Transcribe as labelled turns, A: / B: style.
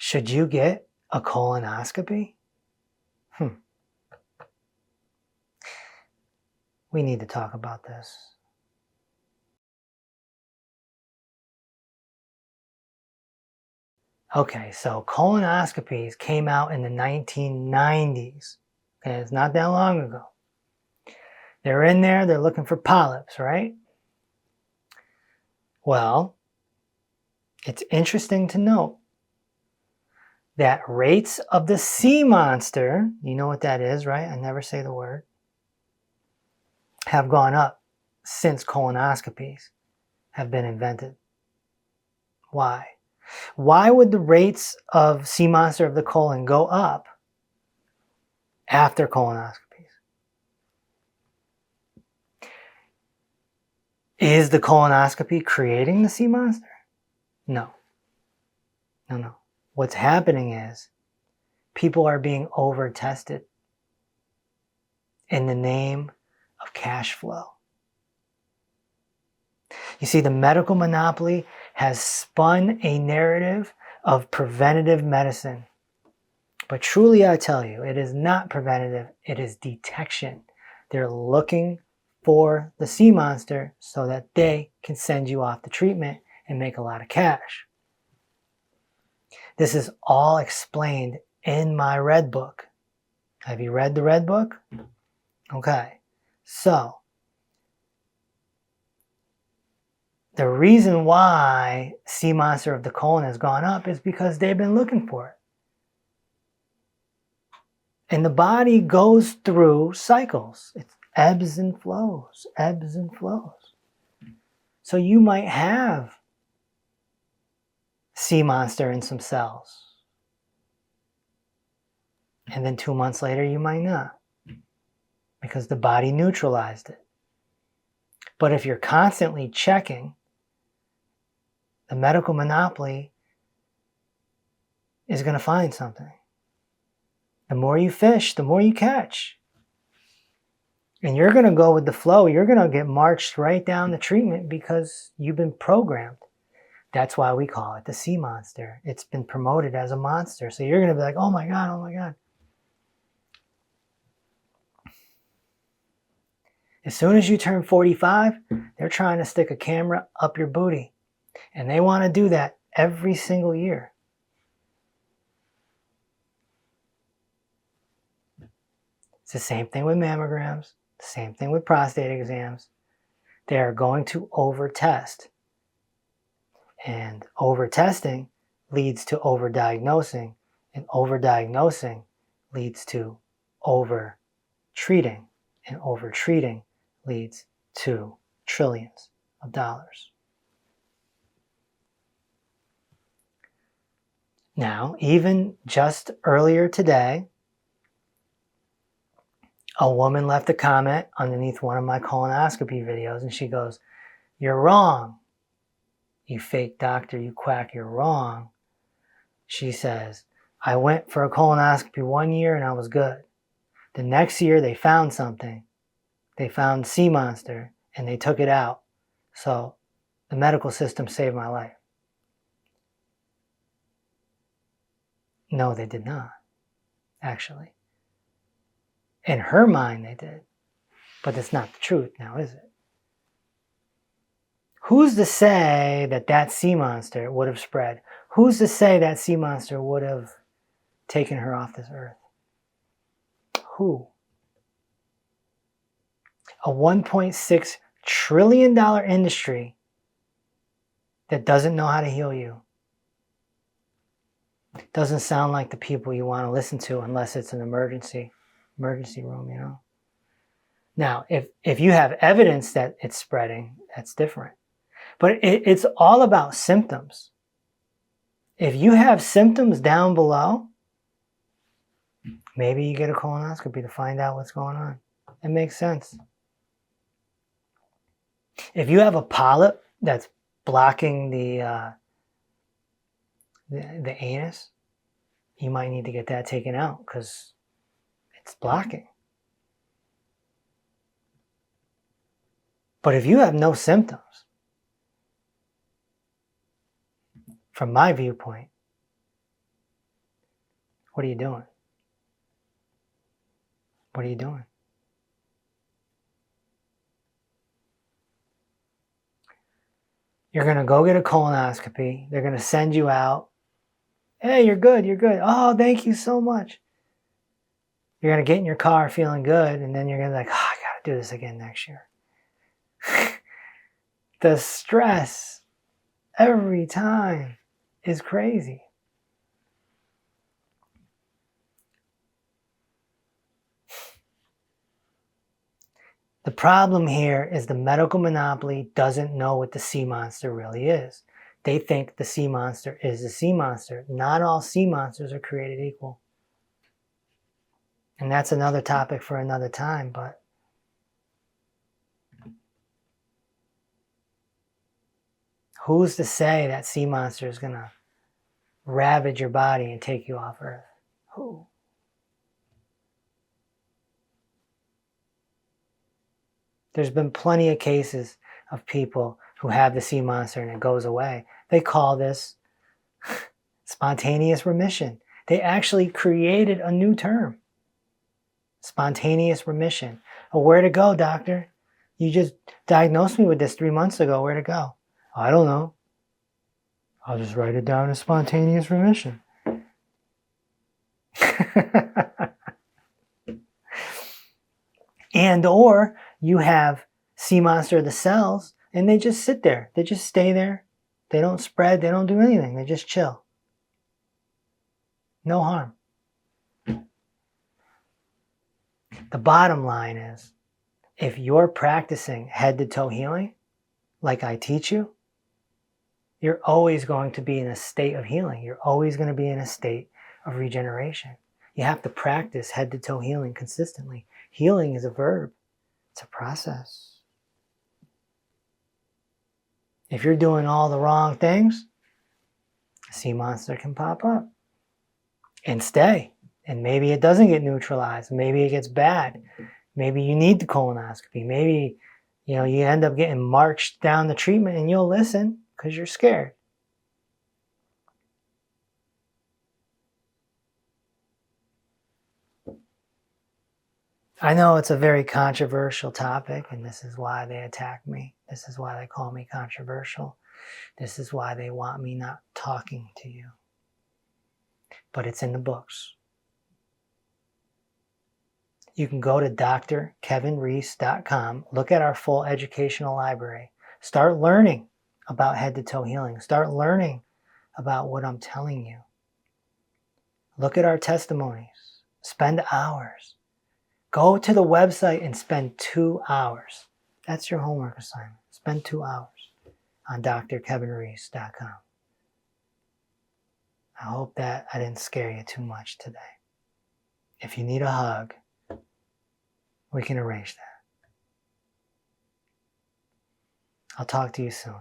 A: Should you get a colonoscopy? We need to talk about this. Okay, so colonoscopies came out in the 1990s. Okay, it's not that long ago. They're in there, they're looking for polyps, right? Well, it's interesting to note that rates of the sea monster, you know what that is, right? I never say the word, have gone up since colonoscopies have been invented. Why? Why would the rates of sea monster of the colon go up after colonoscopies? Is the colonoscopy creating the sea monster? No. No. What's happening is people are being over-tested in the name of cash flow. You see, the medical monopoly has spun a narrative of preventative medicine. But truly, I tell you, it is not preventative, it is detection. They're looking for the sea monster so that they can send you off to treatment and make a lot of cash. This is all explained in my red book. Have you read the red book? Okay, so the reason why sea monster of the colon has gone up is because they've been looking for it. And the body goes through cycles. It's ebbs and flows, ebbs and flows. So you might have sea monster in some cells. And then 2 months later, you might not, because the body neutralized it. But if you're constantly checking, the medical monopoly is going to find something. The more you fish, the more you catch. And you're going to go with the flow. You're going to get marched right down the treatment because you've been programmed. That's why we call it the sea monster. It's been promoted as a monster. So you're going to be like, oh my God, oh my God. As soon as you turn 45, they're trying to stick a camera up your booty. And they want to do that every single year. It's the same thing with mammograms, the same thing with prostate exams. They are going to over-test. And over-testing leads to over-diagnosing. And over-diagnosing leads to over-treating. And over-treating leads to trillions of dollars. Now, even just earlier today, a woman left a comment underneath one of my colonoscopy videos, and she goes, "You're wrong. You fake doctor, you quack, you're wrong." She says, "I went for a colonoscopy 1 year and I was good. The next year they found something. They found sea monster and they took it out. So the medical system saved my life." No, they did not, actually. In her mind, they did. But that's not the truth now, is it? Who's to say that that sea monster would have spread? Who's to say that sea monster would have taken her off this earth? Who? A $1.6 trillion industry that doesn't know how to heal you. Doesn't sound like the people you want to listen to unless it's an emergency room, you know. Now, if you have evidence that it's spreading, that's different. But it's all about symptoms. If you have symptoms down below, maybe you get a colonoscopy to find out what's going on. It makes sense. If you have a polyp that's blocking the anus, you might need to get that taken out because it's blocking. But if you have no symptoms, from my viewpoint, What are you doing? What are you doing? You're going to go get a colonoscopy. They're going to send you out. Hey, you're good. You're good. Oh, thank you so much. You're going to get in your car feeling good, and then you're going to be like, oh, I got to do this again next year. The stress every time is crazy. The problem here is the medical monopoly doesn't know what the sea monster really is. They think the sea monster is the sea monster. Not all sea monsters are created equal. And that's another topic for another time, but who's to say that sea monster is going to ravage your body and take you off Earth? Who? There's been plenty of cases of people who have the sea monster and it goes away. They call this spontaneous remission. They actually created a new term. Spontaneous remission. Oh, where'd it go, doctor? You just diagnosed me with this 3 months ago. Where'd it go? I don't know. I'll just write it down as spontaneous remission. And or you have sea monster of the cells and they just sit there. They just stay there. They don't spread. They don't do anything. They just chill. No harm. The bottom line is, if you're practicing head to toe healing, like I teach you, you're always going to be in a state of healing. You're always going to be in a state of regeneration. You have to practice head to toe healing consistently. Healing is a verb. It's a process. If you're doing all the wrong things, a sea monster can pop up and stay. And maybe it doesn't get neutralized. Maybe it gets bad. Maybe you need the colonoscopy. Maybe, you end up getting marched down the treatment and you'll listen because you're scared. I know it's a very controversial topic, and this is why they attack me. This is why they call me controversial. This is why they want me not talking to you. But it's in the books. You can go to drkevinreese.com, look at our full educational library. Start learning about head to toe healing. Start learning about what I'm telling you. Look at our testimonies. Spend hours. Go to the website and spend 2 hours. That's your homework assignment. Spend 2 hours on drkevinreese.com. I hope that I didn't scare you too much today. If you need a hug, we can arrange that. I'll talk to you soon.